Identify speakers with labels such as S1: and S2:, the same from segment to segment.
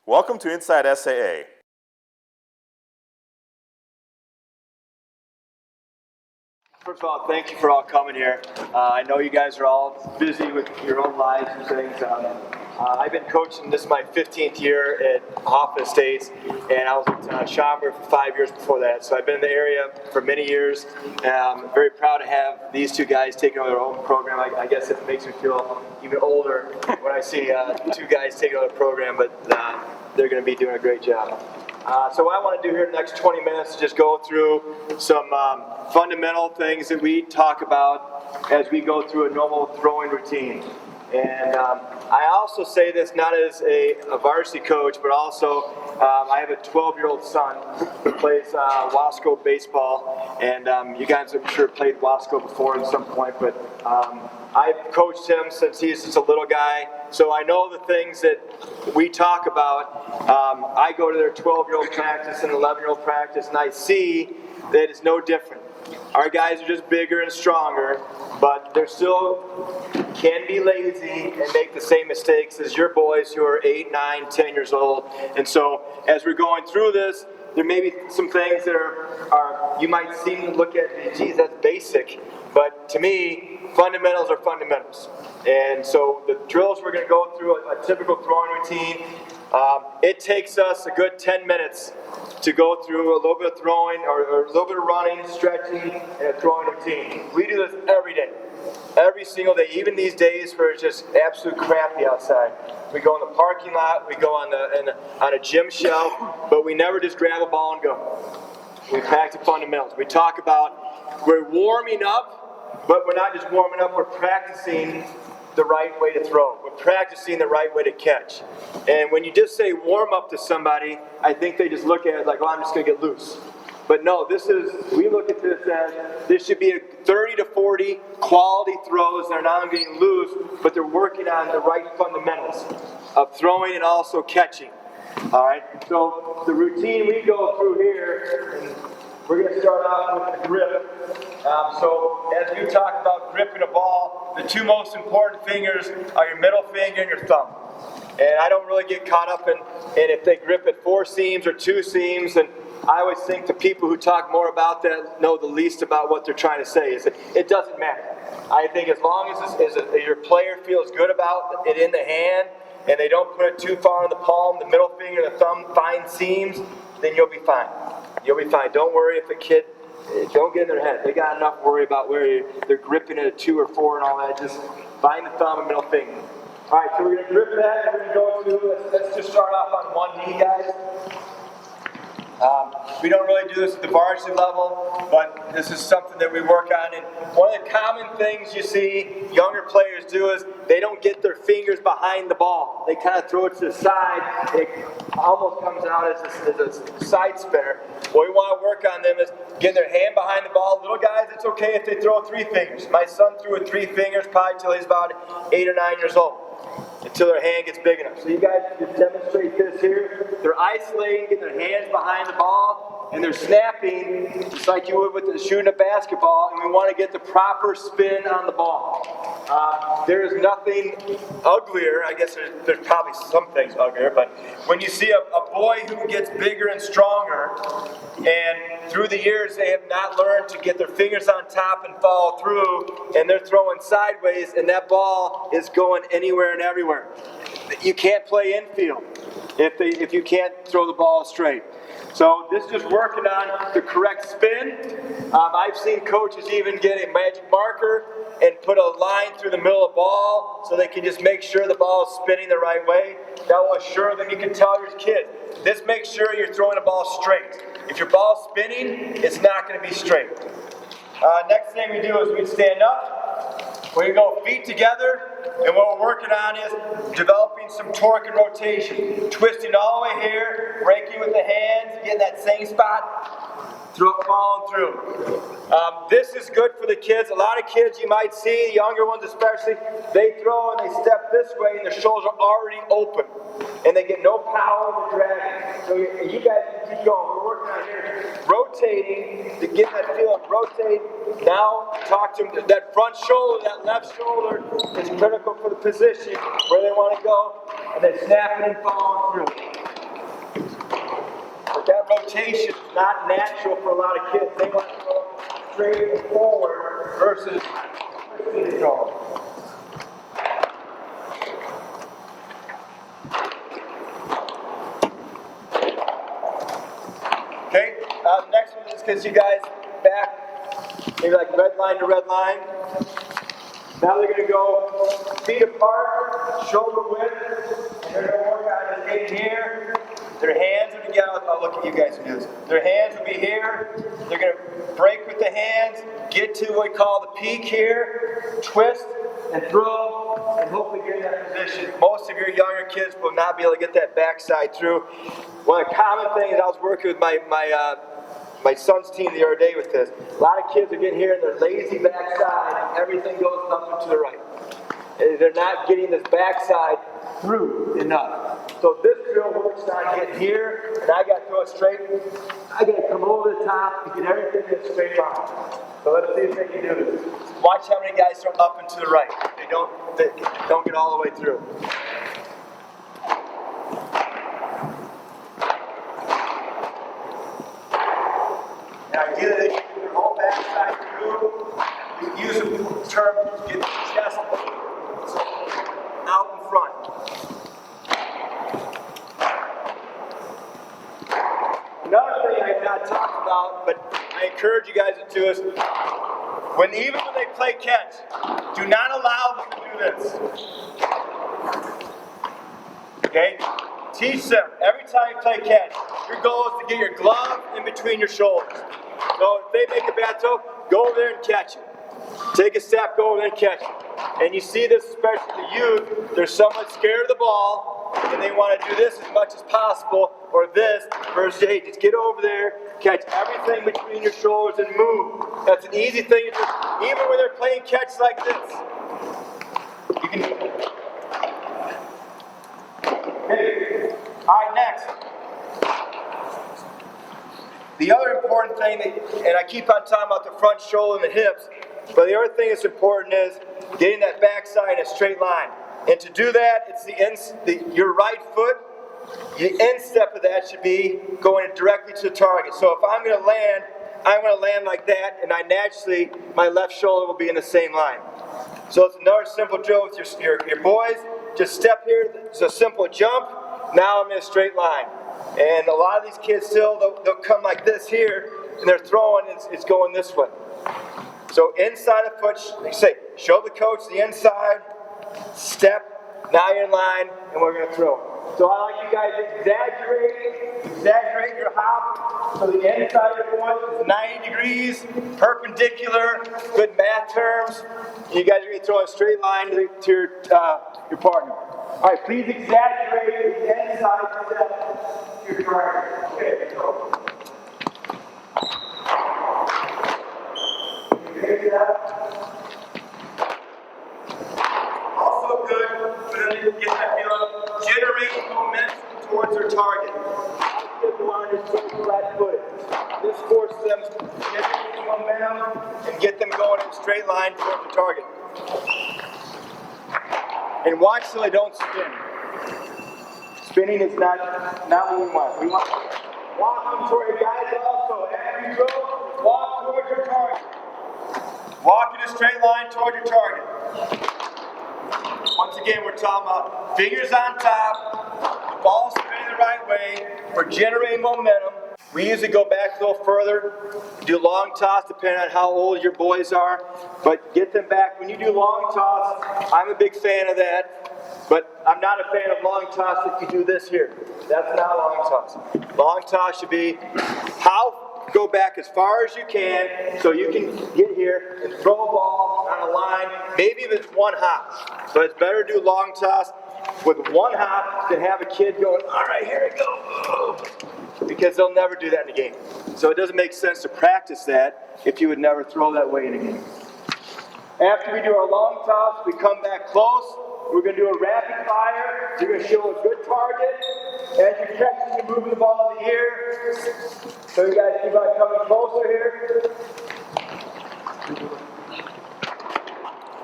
S1: Welcome to Inside SAA.
S2: First of all, thank you for all coming here. I know you guys are all busy with your own lives and things. I've been coaching, this is my 15th year at Hoffman Estates, and I was at Schaumburg for 5 years before that. So I've been in the area for many years, and I'm very proud to have these two guys taking over their own program. I guess it makes me feel even older when I see two guys taking over the program, but they're going to be doing a great job. So what I want to do here in the next 20 minutes is just go through some fundamental things that we talk about as we go through a normal throwing routine. And I also say this not as a varsity coach, but also I have a 12-year-old son who plays Wasco baseball, and you guys I'm sure played Wasco before at some point, but I've coached him since he's just a little guy, so I know the things that we talk about. I go to their 12-year-old practice and 11-year-old practice, and I see that it's no different. Our guys are just bigger and stronger, but they're still can be lazy and make the same mistakes as your boys who are 8, 9, 10 years old. And so as we're going through this, there may be some things that are you might seem to look at, geez, that's basic. But to me, fundamentals are fundamentals. And so the drills we're going to go through, a typical throwing routine, it takes us a good 10 minutes to go through a little bit of throwing or a little bit of running, stretching, and a throwing routine. We do this every day. Every single day, even these days where it's just absolute crappy outside. We go in the parking lot, we go on a gym shelf, but we never just grab a ball and go. We practice fundamentals. We talk about we're warming up, but we're not just warming up, we're practicing the right way to throw. We're practicing the right way to catch. And when you just say warm up to somebody, I think they just look at it like, oh, I'm just going to get loose. But no, we look at this as this should be a 30 to 40 quality throws. They're not only getting loose, but they're working on the right fundamentals of throwing and also catching. All right, so the routine we go through here, and we're going to start off with the grip. So as you talk about gripping a ball, the two most important fingers are your middle finger and your thumb. And I don't really get caught up in if they grip at 4 seams or 2 seams. And I always think the people who talk more about that know the least about what they're trying to say. Is that it doesn't matter. I think as long as your player feels good about it in the hand and they don't put it too far in the palm, the middle finger and the thumb find seams, then you'll be fine. You'll be fine. Don't worry if a kid, don't get in their head. They got enough worry about where they're gripping at a 2 or 4 and all that. Just find the thumb and middle finger. All right, so we're going to grip that, and we're going to go to, let's just start off on one knee, guys. We don't really do this at the varsity level, but this is something that we work on. And one of the common things you see younger players do is they don't get their fingers behind the ball. They kind of throw it to the side, and it almost comes out as a side spinner. What we want to work on them is getting their hand behind the ball. Little guys, it's okay if they throw 3 fingers. My son threw it 3 fingers probably till he's about 8 or 9 years old, until their hand gets big enough. So you guys just demonstrate this here. They're isolating, getting their hands behind the ball, and they're snapping just like you would with shooting a basketball, and we want to get the proper spin on the ball. There is nothing uglier. I guess there's probably some things uglier, but when you see a boy who gets bigger and stronger, and through the years they have not learned to get their fingers on top and follow through, and they're throwing sideways, and that ball is going anywhere and everywhere. You can't play infield if you can't throw the ball straight. So this is just working on the correct spin. I've seen coaches even get a magic marker and put a line through the middle of the ball so they can just make sure the ball is spinning the right way. That will assure them. You can tell your kid, this makes sure you're throwing the ball straight. If your ball's spinning, it's not going to be straight. Next thing we do is we stand up. We go feet together. And what we're working on is developing some torque and rotation. Twisting all the way here, breaking with the hands, getting that same spot, following through. This is good for the kids. A lot of kids you might see, younger ones especially, they throw and they step this way and their shoulders are already open. And they get no power to drag. So you guys can keep going. We're working on here, rotating to get that feeling. Rotate. Now talk to them. That front shoulder, that left shoulder is critical for the position where they want to go. And then snapping and following through. rotation is not natural for a lot of kids. They want to go straight and forward versus twisting and throwing. Okay, the next one is gets you guys back, maybe like red line to red line. Now they're going to go feet apart, shoulder width, and they're going to work on this in here. Their hands will be together. I'll look at you guys who do this. Their hands will be here. They're going to break with the hands, get to what we call the peak here, twist and throw, and hopefully get in that position. Most of your younger kids will not be able to get that backside through. One of the common things, I was working with my son's team the other day with this. A lot of kids are getting here and they're lazy backside, and everything goes up and to the right. And they're not getting this backside through enough. So this drill works on getting here, and I got to throw it straight. I got to come over the top and get everything in a straight line. So let's see if they can do this. Watch how many guys throw up and to the right. They don't get all the way through. Now ideally they get their whole backside through. You can use the term to get the chest out in front. Another thing I've not talked about, but I encourage you guys to do is, even when they play catch, do not allow them to do this. Okay? Teach them, every time you play catch, your goal is to get your glove in between your shoulders. So if they make a bad throw, go over there and catch it. Take a step, go over there and catch it. And you see this, especially the youth, they're somewhat scared of the ball, and they want to do this as much as possible, or this, versus, hey, just get over there, catch everything between your shoulders and move. That's an easy thing to do, even when they're playing catch like this. You can do it. Okay. All right, next. The other important thing, and I keep on talking about the front shoulder and the hips, but the other thing that's important is getting that backside in a straight line. And to do that, it's your right foot, the instep of that should be going directly to the target. So if I'm going to land like that, and my left shoulder will be in the same line. So it's another simple drill with your boys. Just step here, it's a simple jump. Now I'm in a straight line. And a lot of these kids still, they'll come like this here, and they're throwing, it's going this way. So inside the foot, like say, show the coach the inside, step, now you're in line, and we're going to throw. So I like you guys to exaggerate your hop, so the inside of your foot is 90 degrees, perpendicular, good math terms. You guys are going to throw a straight line to your partner. All right, please exaggerate the inside step to your partner. Okay, so. Also good for them to get that feeling, generate momentum towards their target. Kids want to just flat-footed. This forces them to generate momentum and get them going in a straight line towards the target. And watch so they don't spin. Spinning is not what we want. We want to walk them toward your guys also. As you go, walk towards your target. Walk in a straight line toward your target. Once again, we're talking about fingers on top, the ball spinning the right way, we're generating momentum. We usually go back a little further, do long toss depending on how old your boys are, but get them back. When you do long toss, I'm a big fan of that, but I'm not a fan of long toss if you do this here. That's not long toss. Long toss should be go back as far as you can so you can get here and throw a ball on a line, maybe if it's one hop. So it's better to do long toss with one hop than have a kid going, all right, here we go, because they'll never do that in a game. So it doesn't make sense to practice that if you would never throw that way in a game. After we do our long toss, we come back close. We're going to do a rapid fire. You're going to show a good target. As you're catching, you're moving the ball in the air. So you guys keep on coming closer here.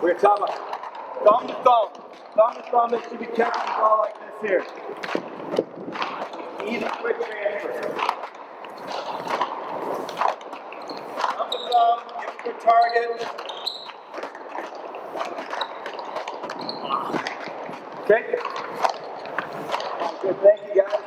S2: We're going to talk about thumb to thumb. Thumb to thumb, they should be catching the ball like this here. Easy, quick transfer. Good target. Okay. Good, thank you guys.